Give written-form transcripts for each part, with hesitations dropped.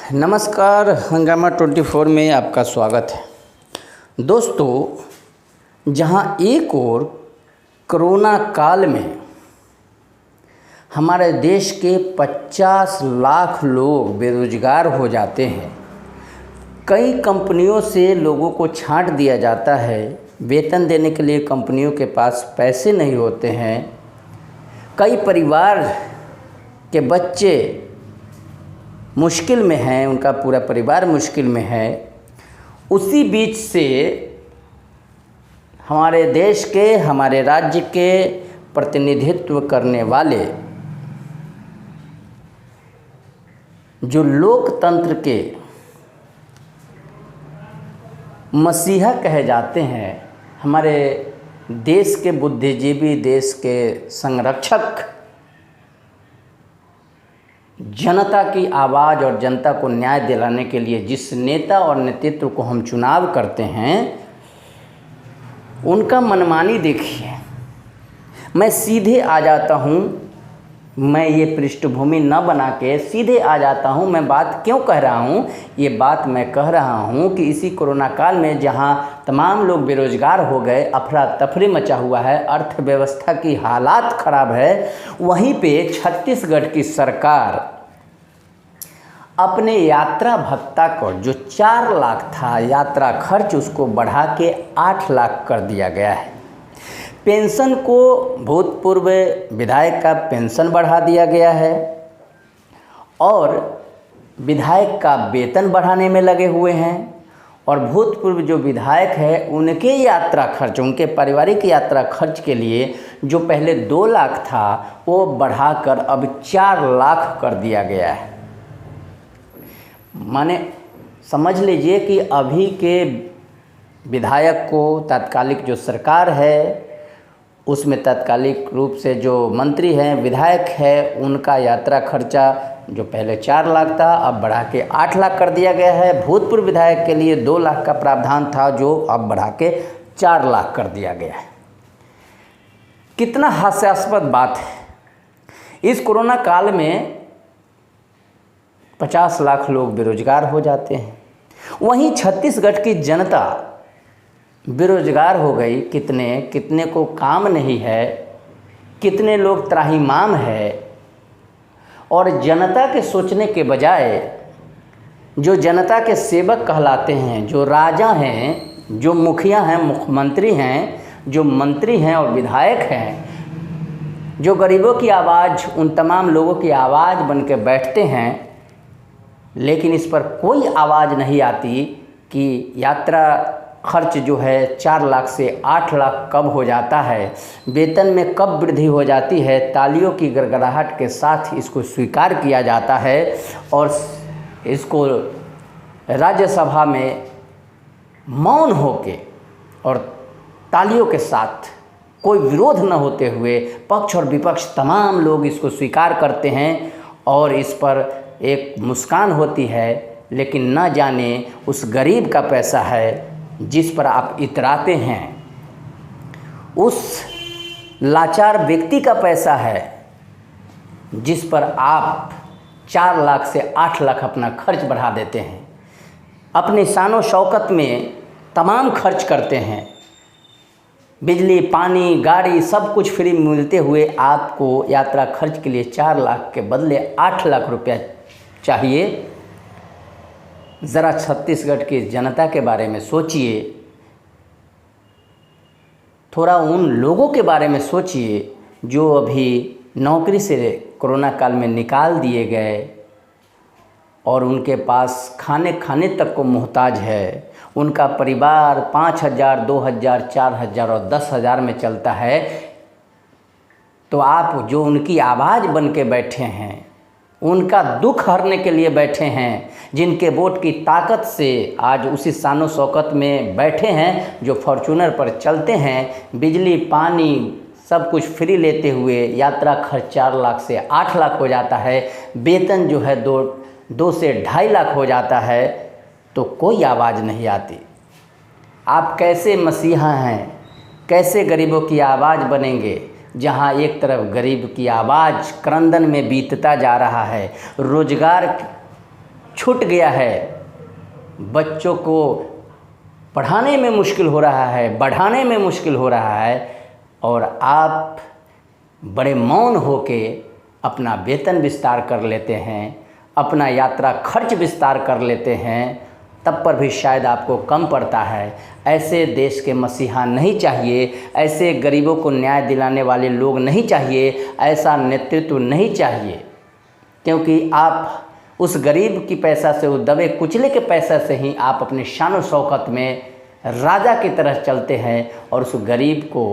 नमस्कार, हंगामा 24 में आपका स्वागत है। दोस्तों, जहां एक ओर कोरोना काल में हमारे देश के 50 लाख लोग बेरोजगार हो जाते हैं, कई कंपनियों से लोगों को छांट दिया जाता है, वेतन देने के लिए कंपनियों के पास पैसे नहीं होते हैं, कई परिवार के बच्चे मुश्किल में हैं, उनका पूरा परिवार मुश्किल में है। उसी बीच से हमारे देश के, हमारे राज्य के प्रतिनिधित्व करने वाले जो लोकतंत्र के मसीहा कहे जाते हैं, हमारे देश के बुद्धिजीवी, देश के संरक्षक, जनता की आवाज़ और जनता को न्याय दिलाने के लिए जिस नेता और नेतृत्व को हम चुनाव करते हैं, उनका मनमानी देखिए। मैं सीधे आ जाता हूँ, मैं ये पृष्ठभूमि न बना के सीधे आ जाता हूँ। मैं बात क्यों कह रहा हूँ? ये बात मैं कह रहा हूँ कि इसी कोरोना काल में जहाँ तमाम लोग बेरोजगार हो गए, अफरा तफरी मचा हुआ है, अर्थव्यवस्था की हालात ख़राब है, वहीं पे छत्तीसगढ़ की सरकार अपने यात्रा भत्ता को जो 4 लाख था यात्रा खर्च, उसको बढ़ा के 8 लाख कर दिया गया है। पेंशन को, भूतपूर्व विधायक का पेंशन बढ़ा दिया गया है और विधायक का वेतन बढ़ाने में लगे हुए हैं, और भूतपूर्व जो विधायक है उनके यात्रा खर्च, उनके पारिवारिक यात्रा खर्च के लिए जो पहले 2 लाख था वो बढ़ाकर अब 4 लाख कर दिया गया है। माने समझ लीजिए कि अभी के विधायक को, तात्कालिक जो सरकार है उसमें तात्कालिक रूप से जो मंत्री हैं, विधायक है, उनका यात्रा खर्चा जो पहले 4 लाख था अब बढ़ा के 8 लाख कर दिया गया है। भूतपूर्व विधायक के लिए 2 लाख का प्रावधान था जो अब बढ़ा के 4 लाख कर दिया गया है। कितना हास्यास्पद बात है। इस कोरोना काल में 50 लाख लोग बेरोजगार हो जाते हैं, वहीं छत्तीसगढ़ की जनता बेरोजगार हो गई। कितने को काम नहीं है, कितने लोग त्राहिमाम है, और जनता के सोचने के बजाय जो जनता के सेवक कहलाते हैं, जो राजा हैं, जो मुखिया हैं, मुख्यमंत्री हैं, जो मंत्री हैं और विधायक हैं, जो गरीबों की आवाज़, उन तमाम लोगों की आवाज़ बन के बैठते हैं, लेकिन इस पर कोई आवाज़ नहीं आती कि यात्रा खर्च जो है 4 लाख से 8 लाख कब हो जाता है, वेतन में कब वृद्धि हो जाती है। तालियों की गड़गड़ाहट के साथ इसको स्वीकार किया जाता है और इसको राज्यसभा में मौन होके और तालियों के साथ कोई विरोध न होते हुए पक्ष और विपक्ष तमाम लोग इसको स्वीकार करते हैं और इस पर एक मुस्कान होती है। लेकिन न जाने उस गरीब का पैसा है जिस पर आप इतराते हैं, उस लाचार व्यक्ति का पैसा है जिस पर आप 4 लाख से 8 लाख अपना खर्च बढ़ा देते हैं। अपने शानो शौकत में तमाम खर्च करते हैं, बिजली, पानी, गाड़ी सब कुछ फ्री मिलते हुए आपको यात्रा खर्च के लिए 4 लाख के बदले 8 लाख रुपया चाहिए। ज़रा छत्तीसगढ़ की जनता के बारे में सोचिए, थोड़ा उन लोगों के बारे में सोचिए जो अभी नौकरी से कोरोना काल में निकाल दिए गए और उनके पास खाने तक को मोहताज है। उनका परिवार 5,000, 2,000, 4,000 और 10,000 में चलता है। तो आप जो उनकी आवाज़ बन के बैठे हैं, उनका दुख हरने के लिए बैठे हैं, जिनके वोट की ताकत से आज उसी शानो शौकत में बैठे हैं, जो फॉर्च्यूनर पर चलते हैं, बिजली, पानी सब कुछ फ्री लेते हुए यात्रा खर्च 4 लाख से 8 लाख हो जाता है, वेतन जो है 2 से 2.5 लाख हो जाता है, तो कोई आवाज़ नहीं आती। आप कैसे मसीहा हैं, कैसे गरीबों की आवाज़ बनेंगे? जहां एक तरफ गरीब की आवाज़ क्रंदन में बीतता जा रहा है, रोजगार छूट गया है, बच्चों को पढ़ाने में मुश्किल हो रहा है, बढ़ाने में मुश्किल हो रहा है, और आप बड़े मौन होके अपना वेतन विस्तार कर लेते हैं, अपना यात्रा खर्च विस्तार कर लेते हैं, तब पर भी शायद आपको कम पड़ता है। ऐसे देश के मसीहा नहीं चाहिए, ऐसे गरीबों को न्याय दिलाने वाले लोग नहीं चाहिए, ऐसा नेतृत्व नहीं चाहिए, क्योंकि आप उस गरीब की पैसा से, उस दबे कुचले के पैसा से ही आप अपने शान शौकत में राजा की तरह चलते हैं और उस गरीब को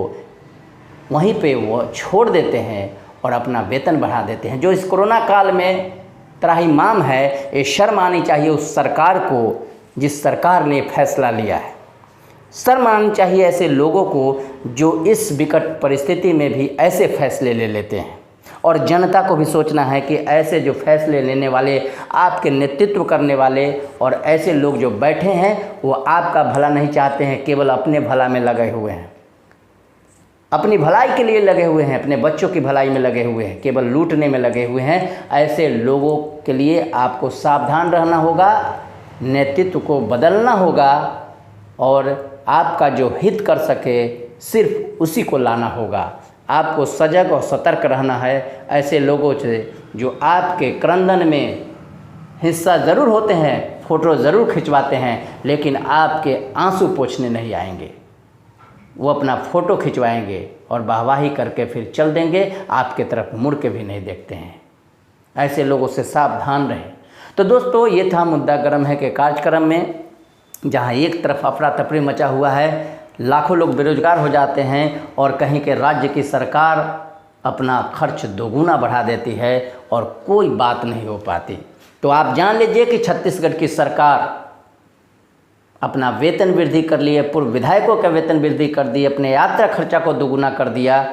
वहीं पे वो छोड़ देते हैं और अपना वेतन बढ़ा देते हैं। जो इस कोरोना काल में त्राहिमाम है, ये शर्म आनी चाहिए उस सरकार को जिस सरकार ने फैसला लिया है। शर्म आनी चाहिए ऐसे लोगों को जो इस विकट परिस्थिति में भी ऐसे फैसले ले लेते हैं, और जनता को भी सोचना है कि ऐसे जो फैसले लेने वाले, आपके नेतृत्व करने वाले और ऐसे लोग जो बैठे हैं वो आपका भला नहीं चाहते हैं, केवल अपने भला में लगे हुए हैं, अपनी भलाई के लिए लगे हुए हैं, अपने बच्चों की भलाई में लगे हुए हैं, केवल लूटने में लगे हुए हैं। ऐसे लोगों के लिए आपको सावधान रहना होगा, नेतृत्व को बदलना होगा, और आपका जो हित कर सके सिर्फ उसी को लाना होगा। आपको सजग और सतर्क रहना है ऐसे लोगों से जो आपके क्रंदन में हिस्सा ज़रूर होते हैं, फ़ोटो ज़रूर खिंचवाते हैं, लेकिन आपके आंसू पोंछने नहीं आएंगे। वो अपना फ़ोटो खिंचवाएंगे और वाहवाही करके फिर चल देंगे, आपके तरफ मुड़ के भी नहीं देखते हैं। ऐसे लोगों से सावधान रहें। तो दोस्तों, ये था मुद्दा गर्म है के कार्यक्रम में, जहाँ एक तरफ अफरा तफरी मचा हुआ है, लाखों लोग बेरोजगार हो जाते हैं और कहीं के राज्य की सरकार अपना खर्च दोगुना बढ़ा देती है और कोई बात नहीं हो पाती। तो आप जान लीजिए कि छत्तीसगढ़ की सरकार अपना वेतन वृद्धि कर लिए, पूर्व विधायकों का वेतन वृद्धि कर दी, अपने यात्रा खर्चा को दोगुना कर दिया,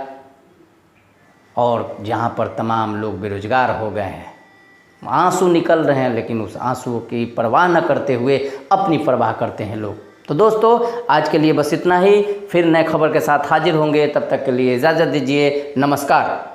और जहाँ पर तमाम लोग बेरोजगार हो गए हैं, आंसू निकल रहे हैं, लेकिन उस आंसू की परवाह न करते हुए अपनी परवाह करते हैं लोग। तो दोस्तों, आज के लिए बस इतना ही, फिर नए खबर के साथ हाजिर होंगे, तब तक के लिए इजाज़त दीजिए। नमस्कार।